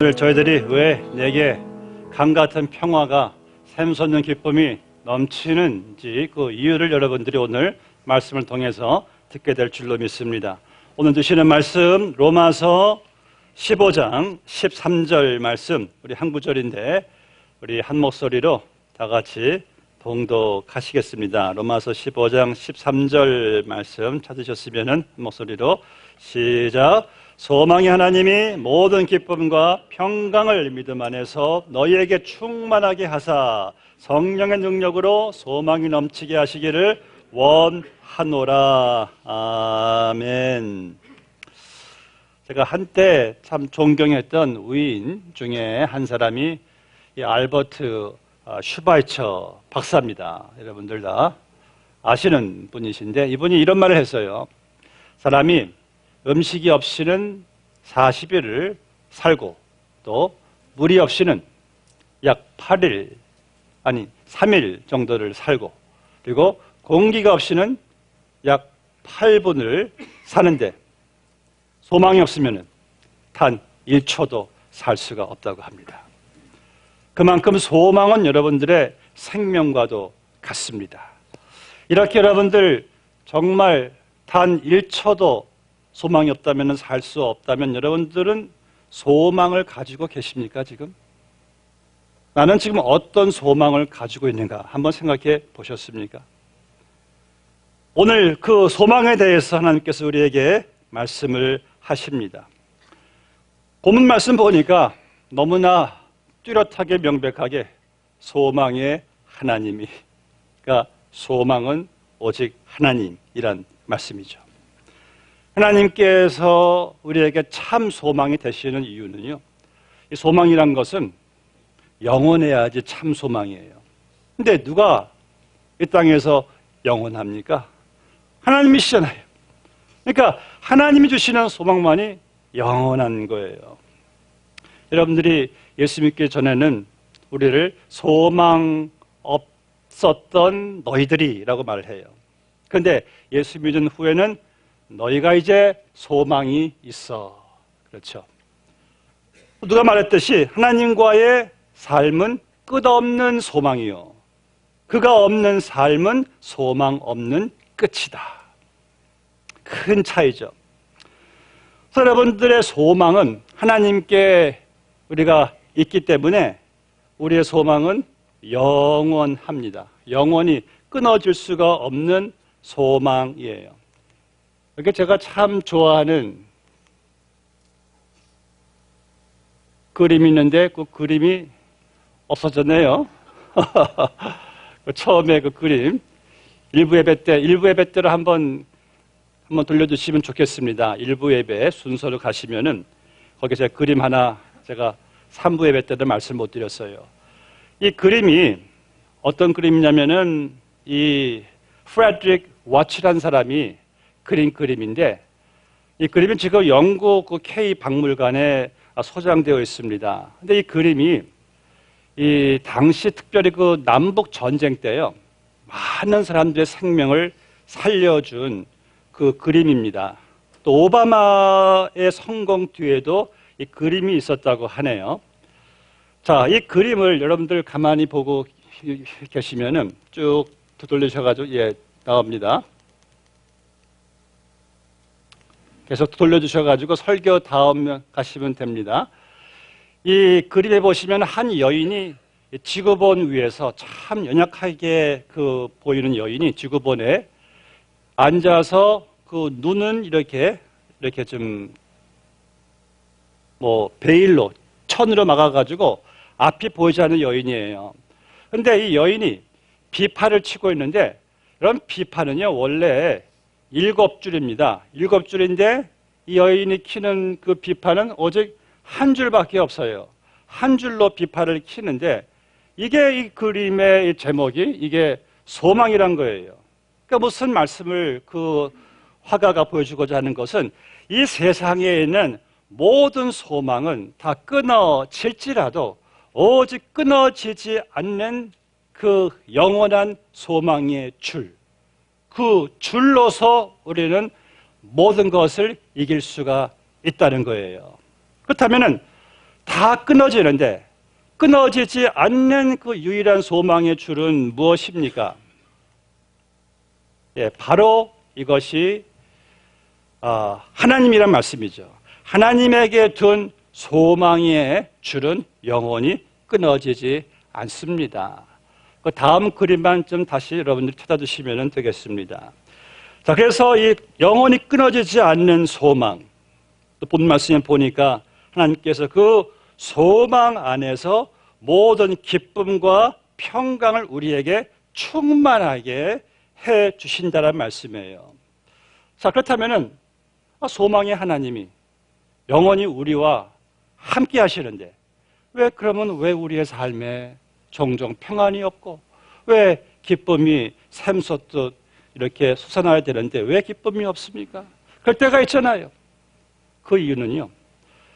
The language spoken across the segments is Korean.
오늘 저희들이 왜 내게 강같은 평화가 샘솟는 기쁨이 넘치는지 그 이유를 여러분들이 오늘 말씀을 통해서 듣게 될 줄로 믿습니다. 오늘 드시는 말씀 로마서 15장 13절 말씀, 우리 한 구절인데 우리 한 목소리로 다 같이 봉독하시겠습니다. 로마서 15장 13절 말씀 찾으셨으면 한 목소리로 시작. 소망이 하나님이 모든 기쁨과 평강을 믿음 안에서 너희에게 충만하게 하사 성령의 능력으로 소망이 넘치게 하시기를 원하노라. 아멘. 제가 한때 참 존경했던 위인 중에 한 사람이 이 알버트 슈바이처 박사입니다. 여러분들 다 아시는 분이신데 이분이 이런 말을 했어요. 사람이 음식이 없이는 40일을 살고 또 물이 없이는 약 8일, 아니 3일 정도를 살고 그리고 공기가 없이는 약 8분을 사는데 소망이 없으면 단 1초도 살 수가 없다고 합니다. 그만큼 소망은 여러분들의 생명과도 같습니다. 이렇게 여러분들 정말 단 1초도 소망이 없다면 살 수 없다면 여러분들은 소망을 가지고 계십니까 지금? 나는 지금 어떤 소망을 가지고 있는가 한번 생각해 보셨습니까? 오늘 그 소망에 대해서 하나님께서 우리에게 말씀을 하십니다. 본문 말씀 보니까 너무나 뚜렷하게 명백하게 소망의 하나님이, 그러니까 소망은 오직 하나님이란 말씀이죠. 하나님께서 우리에게 참 소망이 되시는 이유는요, 이 소망이란 것은 영원해야지 참 소망이에요. 근데 누가 이 땅에서 영원합니까? 하나님이시잖아요. 그러니까 하나님이 주시는 소망만이 영원한 거예요. 여러분들이 예수 믿기 전에는 우리를 소망 없었던 너희들이라고 말을 해요. 그런데 예수 믿은 후에는 너희가 이제 소망이 있어. 그렇죠. 누가 말했듯이 하나님과의 삶은 끝없는 소망이요, 그가 없는 삶은 소망 없는 끝이다. 큰 차이죠. 그래서 여러분들의 소망은 하나님께 우리가 있기 때문에 우리의 소망은 영원합니다. 영원히 끊어질 수가 없는 소망이에요. 이게 제가 참 좋아하는 그림이 있는데 그 그림이 없어졌네요. 처음에 그 그림 일부 예배 때를 한번 돌려주시면 좋겠습니다. 일부 예배 순서로 가시면은 거기 제가 그림 하나 제가 3부 예배 때도 말씀 못 드렸어요. 이 그림이 어떤 그림이냐면은 이 프레드릭 워치라는 사람이 그린 그림인데 이 그림은 지금 영국 그 K 박물관에 소장되어 있습니다. 근데 이 그림이 이 당시 특별히 그 남북 전쟁 때요, 많은 사람들의 생명을 살려준 그 그림입니다. 또 오바마의 성공 뒤에도 이 그림이 있었다고 하네요. 자, 이 그림을 여러분들 가만히 보고 계시면은 쭉 돌리셔가지고 나옵니다. 계속 돌려주셔가지고 설교 다음 가시면 됩니다. 이 그림에 보시면 한 여인이 지구본 위에서 참 연약하게 보이는 여인이 지구본에 앉아서 그 눈은 이렇게 좀 베일로 천으로 막아가지고 앞이 보이지 않는 여인이에요. 그런데 이 여인이 비파를 치고 있는데, 이런 비파는요 원래 7줄입니다. 7줄인데 이 여인이 키는 그 비파는 오직 한 줄밖에 없어요. 한 줄로 비파를 키는데 이게 이 그림의 제목이 이게 소망이란 거예요. 그러니까 무슨 말씀을 그 화가가 보여주고자 하는 것은 이 세상에 있는 모든 소망은 다 끊어질지라도 오직 끊어지지 않는 그 영원한 소망의 줄, 그 줄로서 우리는 모든 것을 이길 수가 있다는 거예요. 그렇다면 다 끊어지는데 끊어지지 않는 그 유일한 소망의 줄은 무엇입니까? 예, 바로 이것이 하나님이란 말씀이죠. 하나님에게 둔 소망의 줄은 영원히 끊어지지 않습니다. 그 다음 그림만 좀 다시 여러분들이 찾아주시면 되겠습니다. 자, 그래서 이 영원히 끊어지지 않는 소망, 또 본 말씀에 보니까 하나님께서 그 소망 안에서 모든 기쁨과 평강을 우리에게 충만하게 해 주신다는 말씀이에요. 자, 그렇다면은 소망의 하나님이 영원히 우리와 함께 하시는데 그러면 왜 우리의 삶에 종종 평안이 없고 왜 기쁨이 샘솟듯 이렇게 솟아나야 되는데 왜 기쁨이 없습니까? 그럴 때가 있잖아요. 그 이유는요,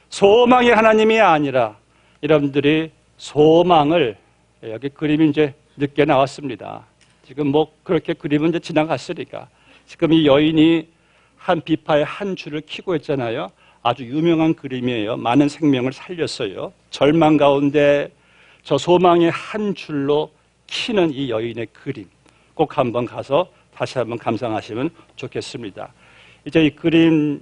소망의 하나님이 아니라 여러분들이 소망을, 여기 그림이 이제 늦게 나왔습니다. 지금 뭐 그렇게 그림은 이제 지나갔으니까 지금 이 여인이 한 비파의 한 줄을 키고 있잖아요. 아주 유명한 그림이에요. 많은 생명을 살렸어요. 절망 가운데 저 소망의 한 줄로 키는 이 여인의 그림, 꼭 한번 가서 다시 한번 감상하시면 좋겠습니다. 이제 이 그림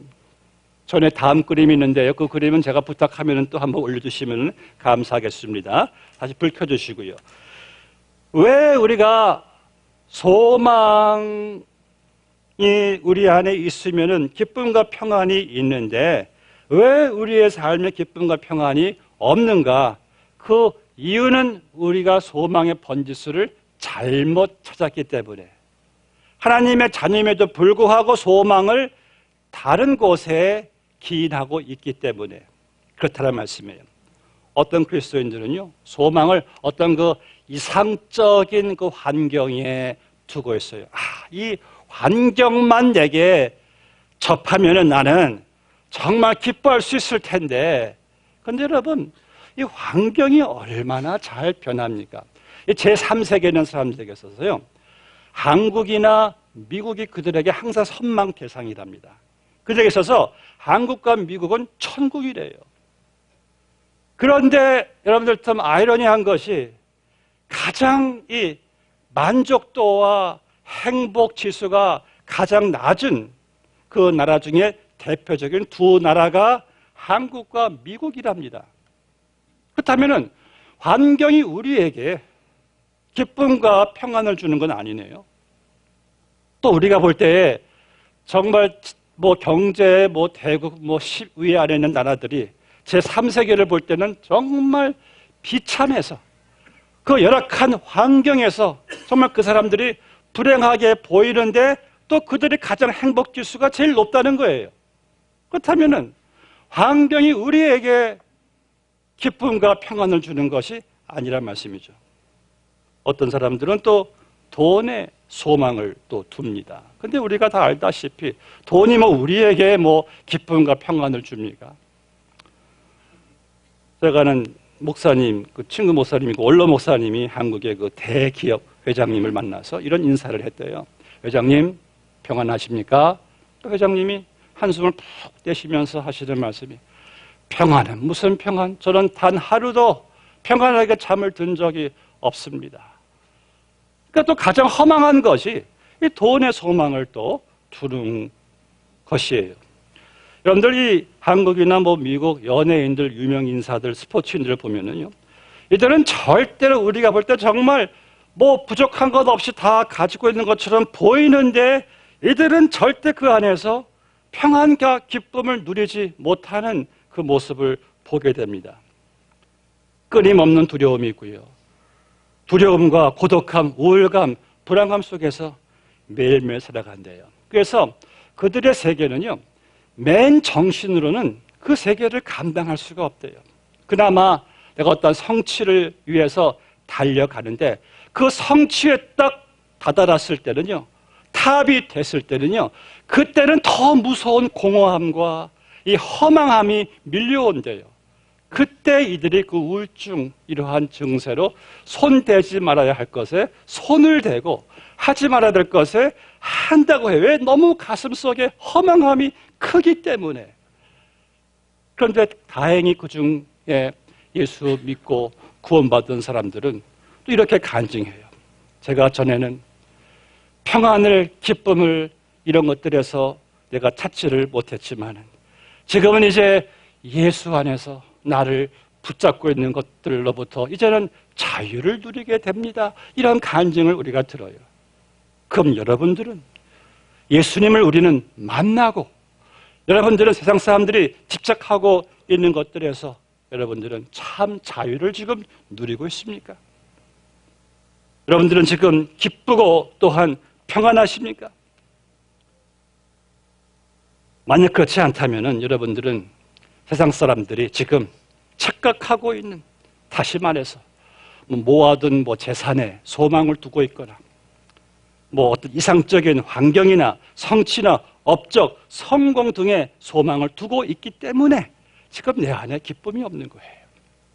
전에 다음 그림이 있는데요. 그 그림은 제가 부탁하면 또 한번 올려주시면 감사하겠습니다. 다시 불 켜주시고요. 왜 우리가 소망이 우리 안에 있으면은 기쁨과 평안이 있는데 왜 우리의 삶에 기쁨과 평안이 없는가? 그 이유는 우리가 소망의 번지수를 잘못 찾았기 때문에, 하나님의 자녀임에도 불구하고 소망을 다른 곳에 기인하고 있기 때문에 그렇다는 말씀이에요. 어떤 그리스도인들은요, 소망을 어떤 그 이상적인 그 환경에 두고 있어요. 이 환경만 내게 접하면은 나는 정말 기뻐할 수 있을 텐데, 근데 여러분, 이 환경이 얼마나 잘 변합니까? 제3세계는 사람들에게 있어서요, 한국이나 미국이 그들에게 항상 선망 대상이랍니다. 그들에게 있어서 한국과 미국은 천국이래요. 그런데 여러분들 참 아이러니한 것이 가장 이 만족도와 행복 지수가 가장 낮은 그 나라 중에 대표적인 두 나라가 한국과 미국이랍니다. 그렇다면은 환경이 우리에게 기쁨과 평안을 주는 건 아니네요. 또 우리가 볼 때 정말 뭐 경제, 뭐 대국, 뭐 10위 안에 있는 나라들이 제3세계를 볼 때는 정말 비참해서 그 열악한 환경에서 정말 그 사람들이 불행하게 보이는데 또 그들이 가장 행복 지수가 제일 높다는 거예요. 그렇다면은 환경이 우리에게 기쁨과 평안을 주는 것이 아니란 말씀이죠. 어떤 사람들은 또 돈에 소망을 또 둡니다. 근데 우리가 다 알다시피 돈이 뭐 우리에게 뭐 기쁨과 평안을 줍니까? 제가 아는 목사님, 그 친구 목사님이고 원로 목사님이 한국의 그 대기업 회장님을 만나서 이런 인사를 했대요. 회장님, 평안하십니까? 또 회장님이 한숨을 푹 내쉬면서 하시는 말씀이, 평안은 무슨 평안? 저는 단 하루도 평안하게 잠을 든 적이 없습니다. 그러니까 또 가장 허망한 것이 이 돈의 소망을 또 두는 것이에요. 여러분들 이 한국이나 뭐 미국 연예인들, 유명 인사들, 스포츠인들을 보면은요, 이들은 절대로 우리가 볼 때 정말 뭐 부족한 것 없이 다 가지고 있는 것처럼 보이는데 이들은 절대 그 안에서 평안과 기쁨을 누리지 못하는 그 모습을 보게 됩니다. 끊임없는 두려움이 있고요. 두려움과 고독함, 우울감, 불안감 속에서 매일매일 살아간대요. 그래서 그들의 세계는요, 맨 정신으로는 그 세계를 감당할 수가 없대요. 그나마 내가 어떤 성취를 위해서 달려가는데 그 성취에 딱 다다랐을 때는요, 탑이 됐을 때는요, 그때는 더 무서운 공허함과 이 허망함이 밀려온대요. 그때 이들이 그 우울증 이러한 증세로 손대지 말아야 할 것에 손을 대고 하지 말아야 될 것에 한다고 해요. 왜? 너무 가슴 속에 허망함이 크기 때문에. 그런데 다행히 그 중에 예수 믿고 구원받은 사람들은 또 이렇게 간증해요. 제가 전에는 평안을, 기쁨을 이런 것들에서 내가 찾지를 못했지만 지금은 이제 예수 안에서 나를 붙잡고 있는 것들로부터 이제는 자유를 누리게 됩니다. 이런 간증을 우리가 들어요. 그럼 여러분들은 예수님을 우리는 만나고 여러분들은 세상 사람들이 집착하고 있는 것들에서 여러분들은 참 자유를 지금 누리고 있습니까? 여러분들은 지금 기쁘고 또한 평안하십니까? 만약 그렇지 않다면 여러분들은 세상 사람들이 지금 착각하고 있는, 다시 말해서 모아둔 재산에 소망을 두고 있거나 어떤 이상적인 환경이나 성취나 업적, 성공 등의 소망을 두고 있기 때문에 지금 내 안에 기쁨이 없는 거예요.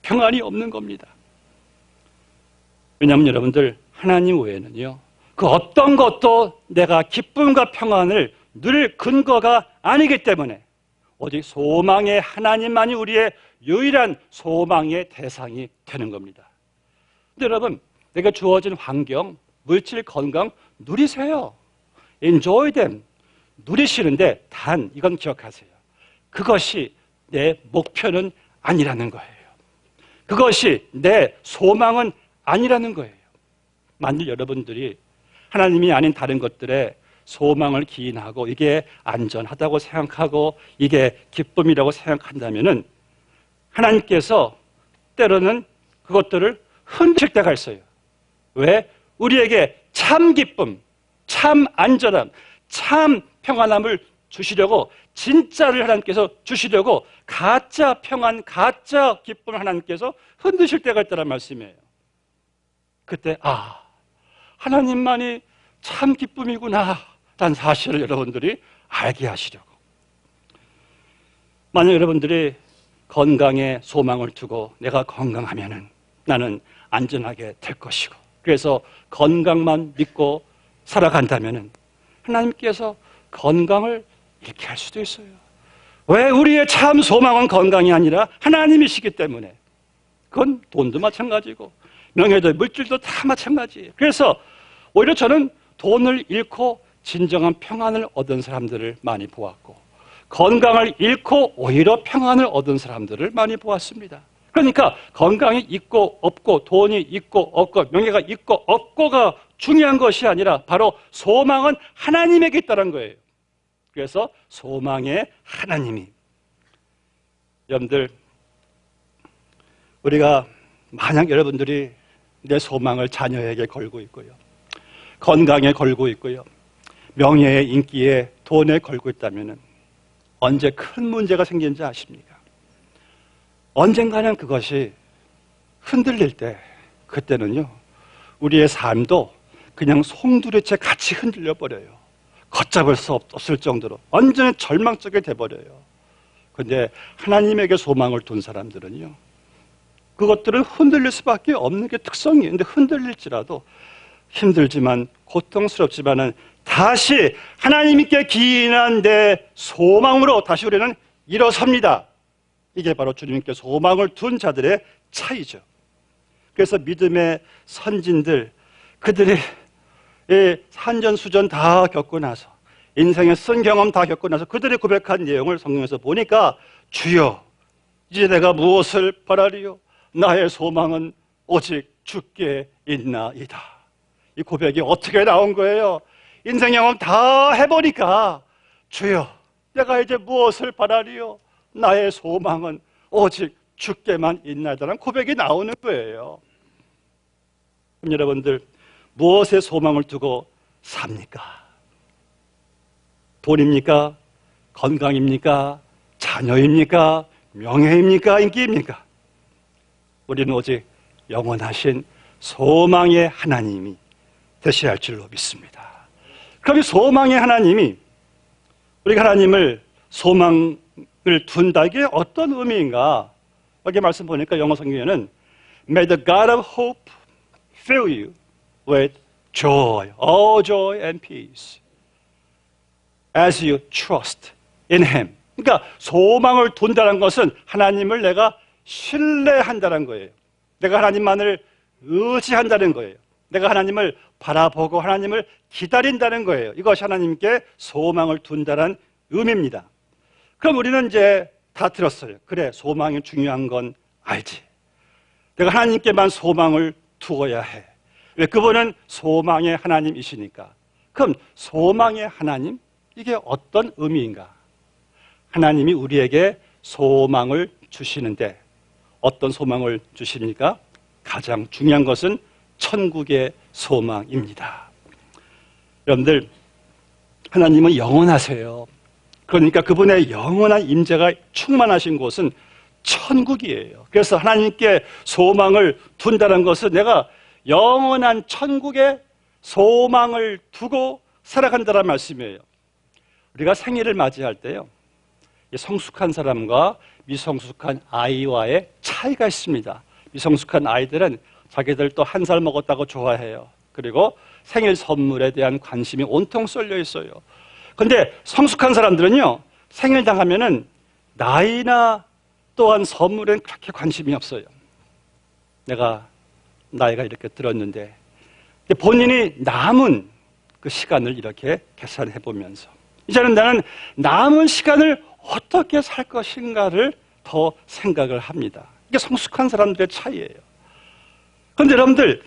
평안이 없는 겁니다. 왜냐하면 여러분들 하나님 외에는요, 그 어떤 것도 내가 기쁨과 평안을 누릴 근거가 아니기 때문에 오직 소망의 하나님만이 우리의 유일한 소망의 대상이 되는 겁니다. 근데 여러분, 내가 주어진 환경, 물질, 건강 누리세요. Enjoy them. 누리시는데 단 이건 기억하세요. 그것이 내 목표는 아니라는 거예요. 그것이 내 소망은 아니라는 거예요. 만일 여러분들이 하나님이 아닌 다른 것들에 소망을 기인하고 이게 안전하다고 생각하고 이게 기쁨이라고 생각한다면은 하나님께서 때로는 그것들을 흔드실 때가 있어요. 왜? 우리에게 참 기쁨, 참 안전함, 참 평안함을 주시려고, 진짜를 하나님께서 주시려고 가짜 평안, 가짜 기쁨을 하나님께서 흔드실 때가 있다는 말씀이에요. 그때 하나님만이 참 기쁨이구나 라는 사실을 여러분들이 알게 하시려고. 만약 여러분들이 건강에 소망을 두고 내가 건강하면은 나는 안전하게 될 것이고, 그래서 건강만 믿고 살아간다면은 하나님께서 건강을 잃게 할 수도 있어요. 왜? 우리의 참 소망은 건강이 아니라 하나님이시기 때문에. 그건 돈도 마찬가지고 명예도 물질도 다 마찬가지예요. 그래서 오히려 저는 돈을 잃고 진정한 평안을 얻은 사람들을 많이 보았고, 건강을 잃고 오히려 평안을 얻은 사람들을 많이 보았습니다. 그러니까 건강이 있고 없고 돈이 있고 없고 명예가 있고 없고가 중요한 것이 아니라 바로 소망은 하나님에게 있다는 거예요. 그래서 소망의 하나님이, 여러분들, 우리가 만약 여러분들이 내 소망을 자녀에게 걸고 있고요, 건강에 걸고 있고요, 명예에, 인기에, 돈에 걸고 있다면 언제 큰 문제가 생기는지 아십니까? 언젠가는 그것이 흔들릴 때, 그때는요 우리의 삶도 그냥 송두리째 같이 흔들려 버려요. 걷잡을 수 없을 정도로 완전히 절망적이 돼버려요. 그런데 하나님에게 소망을 둔 사람들은요, 그것들은 흔들릴 수밖에 없는 게 특성이에요. 근데 흔들릴지라도 힘들지만 고통스럽지만은 다시 하나님께 기인한 내 소망으로 다시 우리는 일어섭니다. 이게 바로 주님께 소망을 둔 자들의 차이죠. 그래서 믿음의 선진들, 그들이 산전수전 다 겪고 나서, 인생의 쓴 경험 다 겪고 나서 그들이 고백한 내용을 성경에서 보니까, 주여 이제 내가 무엇을 바라리요? 나의 소망은 오직 주께 있나이다. 이 고백이 어떻게 나온 거예요? 인생 경험 다 해보니까, 주여 내가 이제 무엇을 바라리요? 나의 소망은 오직 주께만 있나이다라는 고백이 나오는 거예요. 그럼 여러분들, 무엇에 소망을 두고 삽니까? 돈입니까? 건강입니까? 자녀입니까? 명예입니까? 인기입니까? 우리는 오직 영원하신 소망의 하나님이 되셔야 할 줄로 믿습니다. 그럼 이 소망의 하나님이, 우리가 하나님을 소망을 둔다, 이게 어떤 의미인가? 여기 말씀 보니까 영어 성경에는 May the God of hope fill you with joy, all joy and peace as you trust in Him. 그러니까 소망을 둔다는 것은 하나님을 내가 신뢰한다는 거예요. 내가 하나님만을 의지한다는 거예요. 내가 하나님을 바라보고 하나님을 기다린다는 거예요. 이것이 하나님께 소망을 둔다는 의미입니다. 그럼 우리는 이제 다 들었어요. 그래, 소망이 중요한 건 알지. 내가 하나님께만 소망을 두어야 해. 왜? 그분은 소망의 하나님이시니까. 그럼 소망의 하나님? 이게 어떤 의미인가? 하나님이 우리에게 소망을 주시는데 어떤 소망을 주십니까? 가장 중요한 것은 천국의 소망입니다. 여러분들, 하나님은 영원하세요. 그러니까 그분의 영원한 임재가 충만하신 곳은 천국이에요. 그래서 하나님께 소망을 둔다는 것은 내가 영원한 천국에 소망을 두고 살아간다는 말씀이에요. 우리가 생일을 맞이할 때요, 성숙한 사람과 미성숙한 아이와의 차이가 있습니다. 미성숙한 아이들은 자기들 또 한 살 먹었다고 좋아해요. 그리고 생일 선물에 대한 관심이 온통 쏠려 있어요. 그런데 성숙한 사람들은요, 생일 당하면은 나이나 또한 선물엔 그렇게 관심이 없어요. 내가 나이가 이렇게 들었는데 본인이 남은 그 시간을 이렇게 계산해 보면서 이제는 나는 남은 시간을 어떻게 살 것인가를 더 생각을 합니다. 이게 성숙한 사람들의 차이예요. 그런데 여러분들,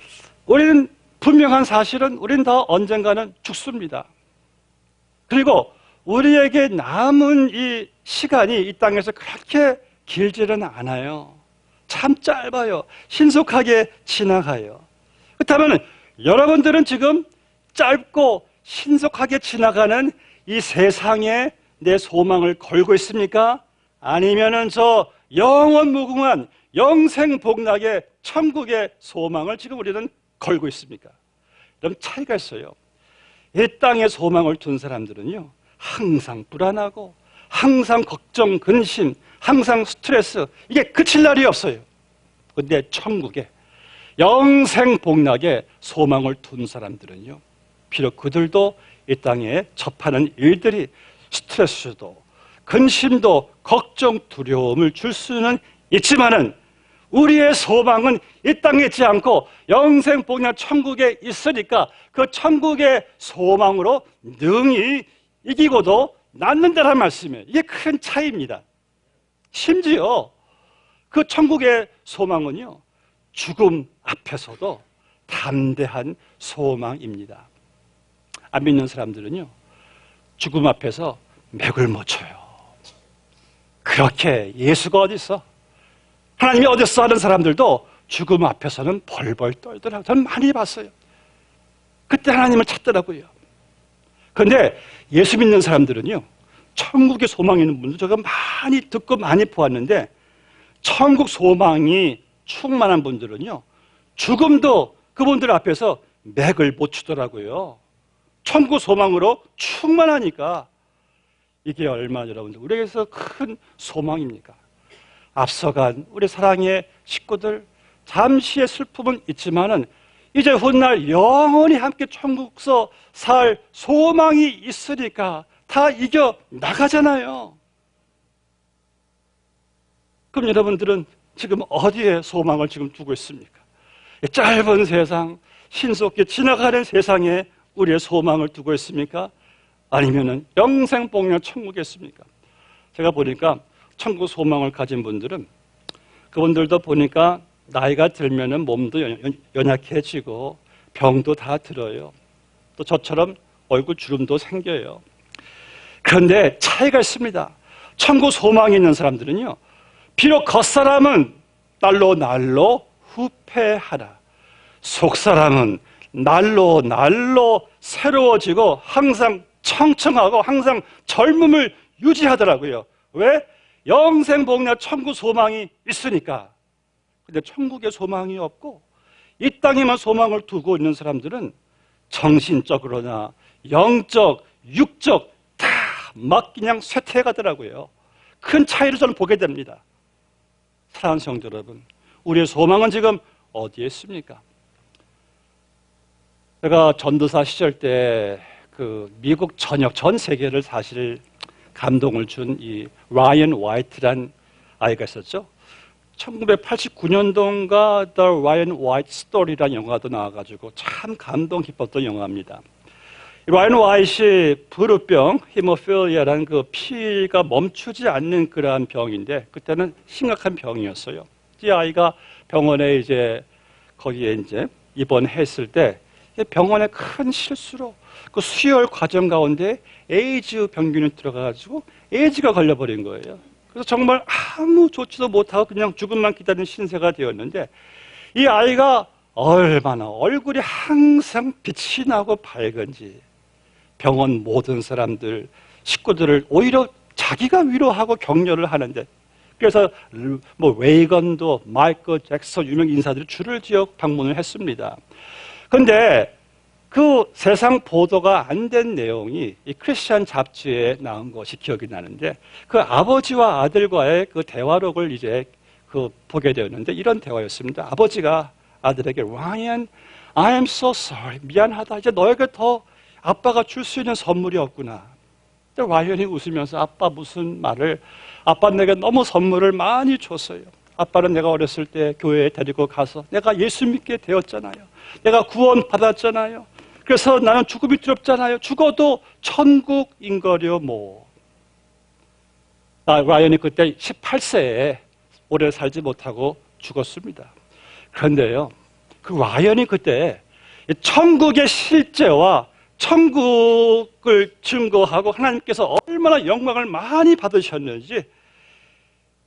우리는 분명한 사실은 우리는 다 언젠가는 죽습니다. 그리고 우리에게 남은 이 시간이 이 땅에서 그렇게 길지는 않아요. 참 짧아요. 신속하게 지나가요. 그렇다면 여러분들은 지금 짧고 신속하게 지나가는 이 세상에 내 소망을 걸고 있습니까? 아니면은 저 영원 무궁한 영생복락의 천국의 소망을 지금 우리는 걸고 있습니까? 그럼 차이가 있어요. 이 땅에 소망을 둔 사람들은요, 항상 불안하고 항상 걱정, 근심, 항상 스트레스, 이게 그칠 날이 없어요. 그런데 천국에 영생복락의 소망을 둔 사람들은요, 비록 그들도 이 땅에 접하는 일들이 스트레스도 근심도 걱정, 두려움을 줄 수는 있지만은 우리의 소망은 이 땅에 있지 않고 영생복락 천국에 있으니까 그 천국의 소망으로 능히 이기고도 낫는다는 말씀이에요. 이게 큰 차이입니다. 심지어 그 천국의 소망은요, 죽음 앞에서도 담대한 소망입니다. 안 믿는 사람들은요, 죽음 앞에서 맥을 못 쳐요. 그렇게 예수가 어디 있어? 하나님이 어디 있어? 하는 사람들도 죽음 앞에서는 벌벌 떨더라고요. 저는 많이 봤어요. 그때 하나님을 찾더라고요. 그런데 예수 믿는 사람들은요, 천국의 소망이 있는 분들 제가 많이 듣고 많이 보았는데, 천국 소망이 충만한 분들은요, 죽음도 그분들 앞에서 맥을 못 추더라고요. 천국 소망으로 충만하니까. 이게 얼마나 여러분들 우리에게서 큰 소망입니까? 앞서간 우리 사랑의 식구들, 잠시의 슬픔은 있지만은 이제 훗날 영원히 함께 천국서 살 소망이 있으니까 다 이겨 나가잖아요. 그럼 여러분들은 지금 어디에 소망을 지금 두고 있습니까? 짧은 세상, 신속히 지나가는 세상에 우리의 소망을 두고 있습니까? 아니면은 영생복락 천국에 있습니까? 제가 보니까 천국 소망을 가진 분들은 그분들도 보니까 나이가 들면은 몸도 연약해지고 병도 다 들어요. 또 저처럼 얼굴 주름도 생겨요. 그런데 차이가 있습니다. 천국 소망이 있는 사람들은요, 비록 겉사람은 날로 날로 후패하라, 속사람은 날로 날로 새로워지고 항상 청청하고 항상 젊음을 유지하더라고요. 왜? 영생복락 천국 소망이 있으니까. 근데 천국에 소망이 없고 이 땅에만 소망을 두고 있는 사람들은 정신적으로나 영적, 육적 다 막 그냥 쇠퇴해가더라고요. 큰 차이를 저는 보게 됩니다. 사랑하는 성도 여러분, 우리의 소망은 지금 어디에 있습니까? 제가 전도사 시절 때 그 미국 전역 전 세계를 사실 감동을 준 이 라이언 화이트란 아이가 있었죠. 1989년도인가 The Ryan White Story라는 영화도 나와가지고 참 감동 깊었던 영화입니다. 라이언 화이트이 부르병, 히모필리아라는 그 피가 멈추지 않는 그러한 병인데 그때는 심각한 병이었어요. 이 아이가 병원에 이제 거기에 이제 입원했을 때 병원의 큰 실수로 그 수혈 과정 가운데 에이즈 병균이 들어가가지고 에이즈가 걸려버린 거예요. 그래서 정말 아무 조치도 못하고 그냥 죽음만 기다리는 신세가 되었는데 이 아이가 얼마나 얼굴이 항상 빛이 나고 밝은지 병원 모든 사람들, 식구들을 오히려 자기가 위로하고 격려를 하는데 그래서 뭐 레이건도 마이클 잭슨 유명 인사들이 줄을 지어 방문을 했습니다. 그런데 그 세상 보도가 안 된 내용이 이 크리스찬 잡지에 나온 것이 기억이 나는데 그 아버지와 아들과의 그 대화록을 이제 그 보게 되었는데 이런 대화였습니다. 아버지가 아들에게 Ryan, I am so sorry. 미안하다. 이제 너에게 더 아빠가 줄 수 있는 선물이 없구나. 라이언이 웃으면서 아빠 무슨 말을 아빠 내게 너무 선물을 많이 줬어요. 아빠는 내가 어렸을 때 교회에 데리고 가서 내가 예수 믿게 되었잖아요. 내가 구원 받았잖아요. 그래서 나는 죽음이 두렵잖아요. 죽어도 천국인 거려 뭐. 라이언이 그때 18세에 오래 살지 못하고 죽었습니다. 그런데요, 그 라이언이 그때 천국의 실제와 천국을 증거하고 하나님께서 얼마나 영광을 많이 받으셨는지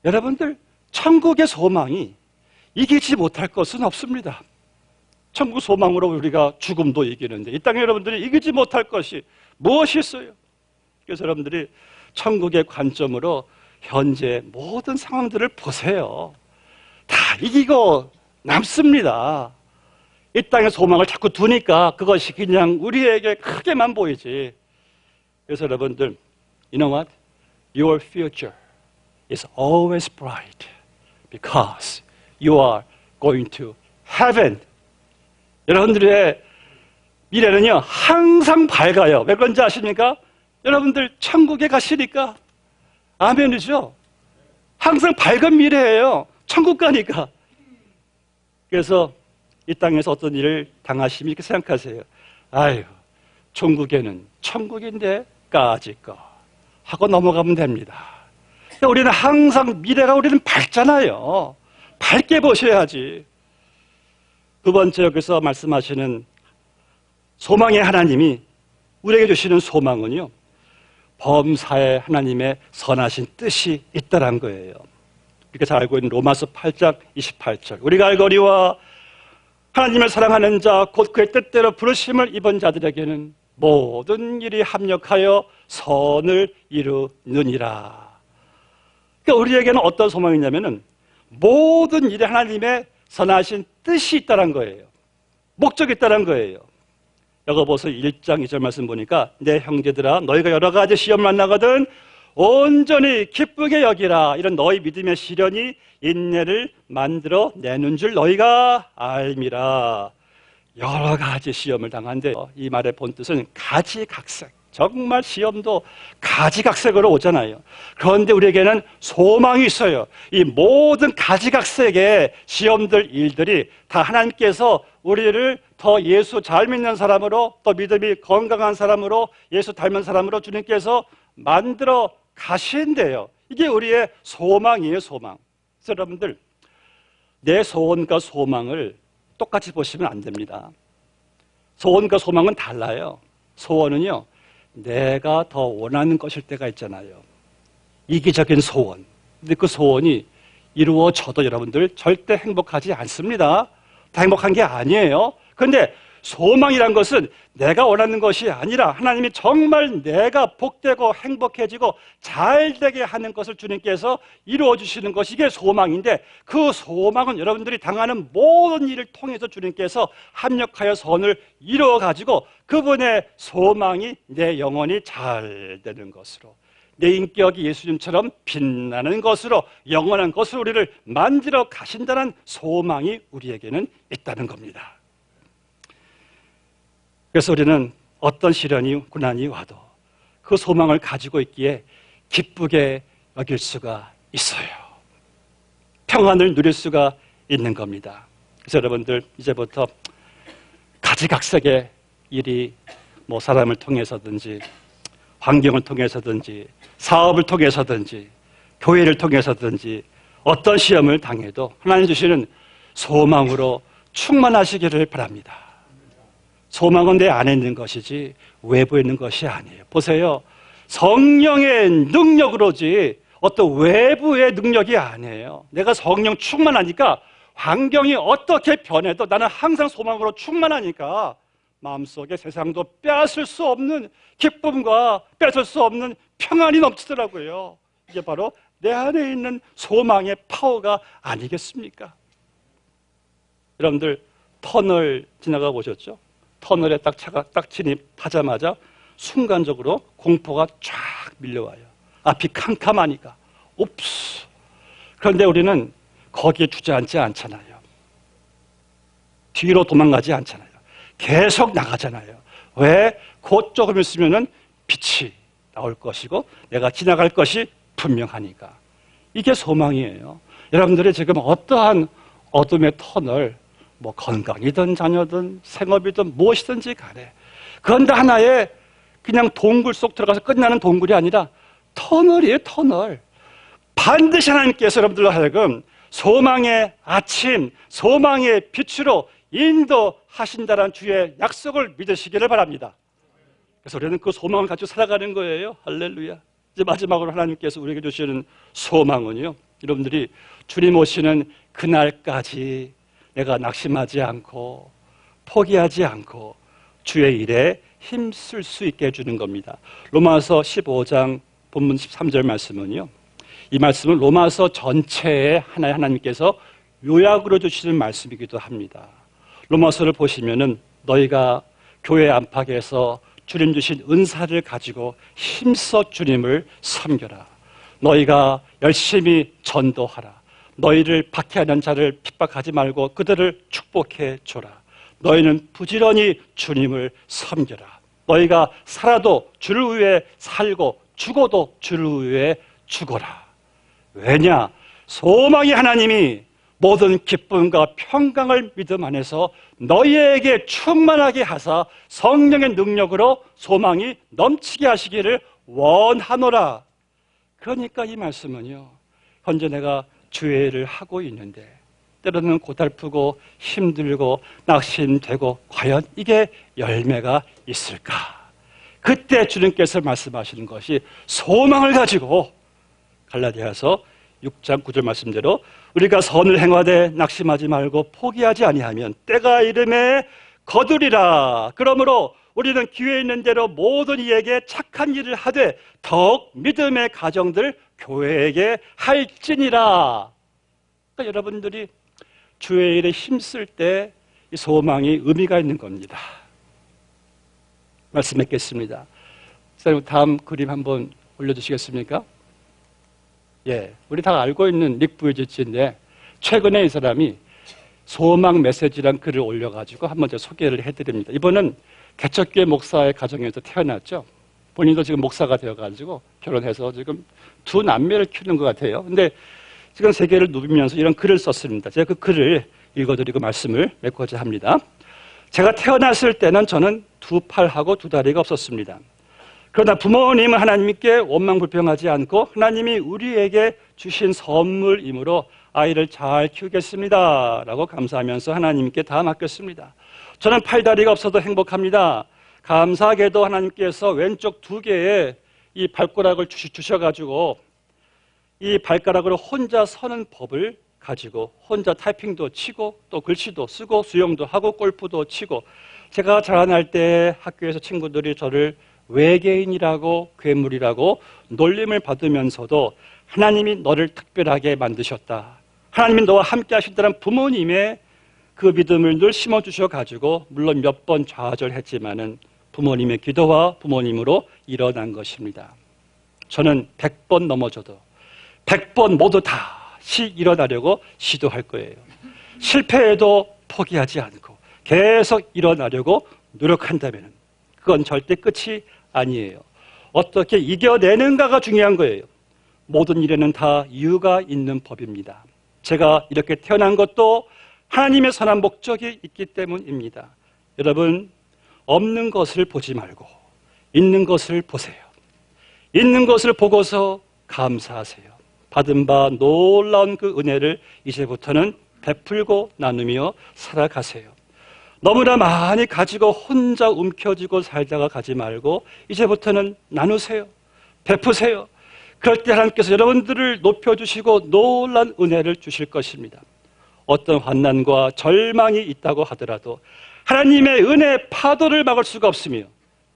여러분들 천국의 소망이 이기지 못할 것은 없습니다. 천국 소망으로 우리가 죽음도 이기는데 이 땅에 여러분들이 이기지 못할 것이 무엇이 있어요? 그래서 여러분들이 천국의 관점으로 현재 모든 상황들을 보세요. 다 이기고 남습니다. 이 땅의 소망을 자꾸 두니까 그것이 그냥 우리에게 크게만 보이지. 그래서 여러분들, you know what? Your future is always bright because you are going to heaven. 여러분들의 미래는요, 항상 밝아요. 왜 그런지 아십니까? 여러분들 천국에 가시니까. 아멘이죠? 항상 밝은 미래예요. 천국 가니까. 그래서 이 땅에서 어떤 일을 당하시면 이렇게 생각하세요. 아유, 천국에는 천국인데 까짓 거 하고 넘어가면 됩니다. 우리는 항상 미래가 우리는 밝잖아요. 밝게 보셔야지. 두 번째 여기서 말씀하시는 소망의 하나님이 우리에게 주시는 소망은요, 범사에 하나님의 선하신 뜻이 있다는 거예요. 우리가 잘 알고 있는 로마서 8장 28절. 우리가 알거니와 하나님을 사랑하는 자, 곧 그의 뜻대로 부르심을 입은 자들에게는 모든 일이 합력하여 선을 이루느니라. 그러니까 우리에게는 어떤 소망이냐면은 모든 일에 하나님의 선하신 뜻이 있다는 거예요. 목적이 있다는 거예요. 야고보서 1장 2절 말씀 보니까 내 형제들아 너희가 여러 가지 시험을 만나거든 온전히 기쁘게 여기라. 이런 너희 믿음의 시련이 인내를 만들어 내는 줄 너희가 알미라. 여러 가지 시험을 당한데 이 말의 본뜻은 가지각색. 정말 시험도 가지각색으로 오잖아요. 그런데 우리에게는 소망이 있어요. 이 모든 가지각색의 시험들, 일들이 다 하나님께서 우리를 더 예수 잘 믿는 사람으로, 또 믿음이 건강한 사람으로, 예수 닮은 사람으로 주님께서 만들어 가신대요. 이게 우리의 소망이에요, 소망. 그래서 여러분들, 내 소원과 소망을 똑같이 보시면 안 됩니다. 소원과 소망은 달라요. 소원은요, 내가 더 원하는 것일 때가 있잖아요. 이기적인 소원. 근데 그 소원이 이루어져도 여러분들 절대 행복하지 않습니다. 다 행복한 게 아니에요. 그런데 소망이란 것은 내가 원하는 것이 아니라 하나님이 정말 내가 복되고 행복해지고 잘되게 하는 것을 주님께서 이루어주시는 것이 이게 소망인데, 그 소망은 여러분들이 당하는 모든 일을 통해서 주님께서 합력하여 선을 이루어가지고 그분의 소망이 내 영혼이 잘 되는 것으로, 내 인격이 예수님처럼 빛나는 것으로, 영원한 것으로 우리를 만들어 가신다는 소망이 우리에게는 있다는 겁니다. 그래서 우리는 어떤 시련이, 고난이 와도 그 소망을 가지고 있기에 기쁘게 여길 수가 있어요. 평안을 누릴 수가 있는 겁니다. 그래서 여러분들 이제부터 가지각색의 일이 뭐 사람을 통해서든지 환경을 통해서든지 사업을 통해서든지 교회를 통해서든지 어떤 시험을 당해도 하나님 주시는 소망으로 충만하시기를 바랍니다. 소망은 내 안에 있는 것이지 외부에 있는 것이 아니에요. 보세요. 성령의 능력으로지 어떤 외부의 능력이 아니에요. 내가 성령 충만하니까 환경이 어떻게 변해도 나는 항상 소망으로 충만하니까 마음속에 세상도 빼앗을 수 없는 기쁨과 뺏을 수 없는 평안이 넘치더라고요. 이게 바로 내 안에 있는 소망의 파워가 아니겠습니까? 여러분들 터널 지나가 보셨죠? 터널에 딱 차가 딱 진입하자마자 순간적으로 공포가 쫙 밀려와요. 앞이 캄캄하니까. 옵스. 그런데 우리는 거기에 주저앉지 않잖아요. 뒤로 도망가지 않잖아요. 계속 나가잖아요. 왜? 곧 조금 있으면은 빛이 나올 것이고 내가 지나갈 것이 분명하니까. 이게 소망이에요. 여러분들이 지금 어떠한 어둠의 터널, 뭐 건강이든 자녀든 생업이든 무엇이든지 간에 그건 다 하나의 그냥 동굴 속 들어가서 끝나는 동굴이 아니라 터널이에요. 터널. 반드시 하나님께서 여러분들로 하여금 소망의 아침, 소망의 빛으로 인도하신다는 주의 약속을 믿으시기를 바랍니다. 그래서 우리는 그 소망을 가지고 살아가는 거예요. 할렐루야. 이제 마지막으로 하나님께서 우리에게 주시는 소망은요, 여러분들이 주님 오시는 그날까지 내가 낙심하지 않고 포기하지 않고 주의 일에 힘쓸 수 있게 해주는 겁니다. 로마서 15장 본문 13절 말씀은요, 이 말씀은 로마서 전체에 하나의 하나님께서 요약으로 주시는 말씀이기도 합니다. 로마서를 보시면은 너희가 교회 안팎에서 주님 주신 은사를 가지고 힘써 주님을 섬겨라. 너희가 열심히 전도하라. 너희를 박해하는 자를 핍박하지 말고 그들을 축복해 줘라. 너희는 부지런히 주님을 섬겨라. 너희가 살아도 주를 위해 살고 죽어도 주를 위해 죽어라. 왜냐? 소망의 하나님이 모든 기쁨과 평강을 믿음 안에서 너희에게 충만하게 하사 성령의 능력으로 소망이 넘치게 하시기를 원하노라. 그러니까 이 말씀은요, 현재 내가 주의 일을 하고 있는데 때로는 고달프고 힘들고 낙심되고 과연 이게 열매가 있을까? 그때 주님께서 말씀하시는 것이 소망을 가지고 갈라디아서 6장 9절 말씀대로 우리가 선을 행하되 낙심하지 말고 포기하지 아니하면 때가 이름에 거두리라. 그러므로 우리는 기회 있는 대로 모든 이에게 착한 일을 하되 더욱 믿음의 가정들 교회에게 할지니라. 그러니까 여러분들이 주의 일에 힘쓸 때 이 소망이 의미가 있는 겁니다. 말씀했겠습니다. 다음 그림 한번 올려주시겠습니까? 예, 우리 다 알고 있는 닉 부이지치인데 최근에 이 사람이 소망 메시지란 글을 올려가지고 한번 제가 소개를 해드립니다. 이번은 개척교회 목사의 가정에서 태어났죠. 본인도 지금 목사가 되어가지고 결혼해서 지금 두 남매를 키우는 것 같아요. 근데 지금 세계를 누비면서 이런 글을 썼습니다. 제가 그 글을 읽어드리고 말씀을 맺고자 합니다. 제가 태어났을 때는 저는 두 팔하고 두 다리가 없었습니다. 그러나 부모님은 하나님께 원망불평하지 않고 하나님이 우리에게 주신 선물이므로 아이를 잘 키우겠습니다 라고 감사하면서 하나님께 다 맡겼습니다. 저는 팔다리가 없어도 행복합니다. 감사하게도 하나님께서 왼쪽 두 개의 이 발가락을 주셔가지고 이 발가락으로 혼자 서는 법을 가지고 혼자 타이핑도 치고 또 글씨도 쓰고 수영도 하고 골프도 치고, 제가 자라날 때 학교에서 친구들이 저를 외계인이라고 괴물이라고 놀림을 받으면서도 하나님이 너를 특별하게 만드셨다, 하나님이 너와 함께 하신다는 부모님의 그 믿음을 늘 심어주셔가지고 물론 몇 번 좌절했지만은 부모님의 기도와 부모님으로 일어난 것입니다. 저는 100번 넘어져도 100번 모두 다시 일어나려고 시도할 거예요. 실패해도 포기하지 않고 계속 일어나려고 노력한다면 그건 절대 끝이 아니에요. 어떻게 이겨내는가가 중요한 거예요. 모든 일에는 다 이유가 있는 법입니다. 제가 이렇게 태어난 것도 하나님의 선한 목적이 있기 때문입니다. 여러분, 없는 것을 보지 말고 있는 것을 보세요. 있는 것을 보고서 감사하세요. 받은 바 놀라운 그 은혜를 이제부터는 베풀고 나누며 살아가세요. 너무나 많이 가지고 혼자 움켜쥐고 살다가 가지 말고 이제부터는 나누세요. 베푸세요. 그럴 때 하나님께서 여러분들을 높여주시고 놀라운 은혜를 주실 것입니다. 어떤 환난과 절망이 있다고 하더라도 하나님의 은혜의 파도를 막을 수가 없으며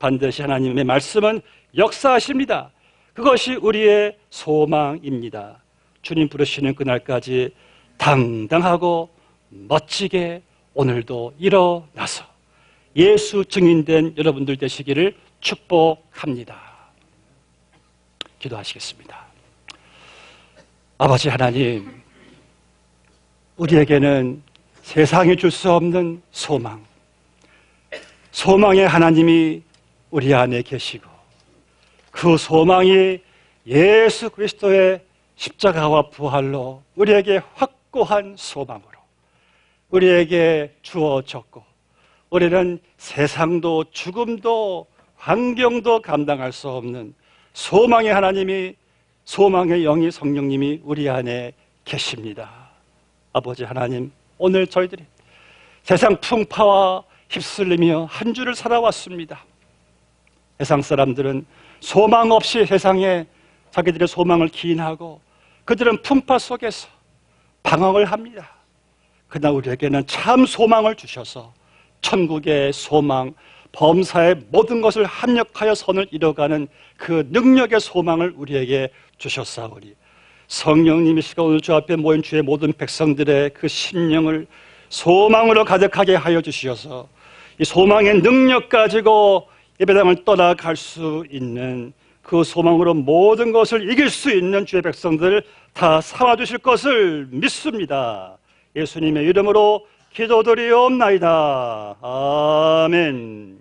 반드시 하나님의 말씀은 역사하십니다. 그것이 우리의 소망입니다. 주님 부르시는 그날까지 당당하고 멋지게 오늘도 일어나서 예수 증인된 여러분들 되시기를 축복합니다. 기도하시겠습니다. 아버지 하나님, 우리에게는 세상이 줄 수 없는 소망, 소망의 하나님이 우리 안에 계시고 그 소망이 예수 그리스도의 십자가와 부활로 우리에게 확고한 소망으로 우리에게 주어졌고 우리는 세상도 죽음도 환경도 감당할 수 없는 소망의 하나님이, 소망의 영이 성령님이 우리 안에 계십니다. 아버지 하나님, 오늘 저희들이 세상 풍파와 휩쓸리며 한 주를 살아왔습니다. 세상 사람들은 소망 없이 세상에 자기들의 소망을 기인하고 그들은 풍파 속에서 방황을 합니다. 그러나 우리에게는 참 소망을 주셔서 천국의 소망, 범사의 모든 것을 합력하여 선을 이뤄가는 그 능력의 소망을 우리에게 주셨사오니 성령님이 시간 오늘 주 앞에 모인 주의 모든 백성들의 그 심령을 소망으로 가득하게 하여 주시어서 이 소망의 능력 가지고 예배당을 떠나갈 수 있는 그 소망으로 모든 것을 이길 수 있는 주의 백성들 다 삼아주실 것을 믿습니다. 예수님의 이름으로 기도드리옵나이다. 아멘.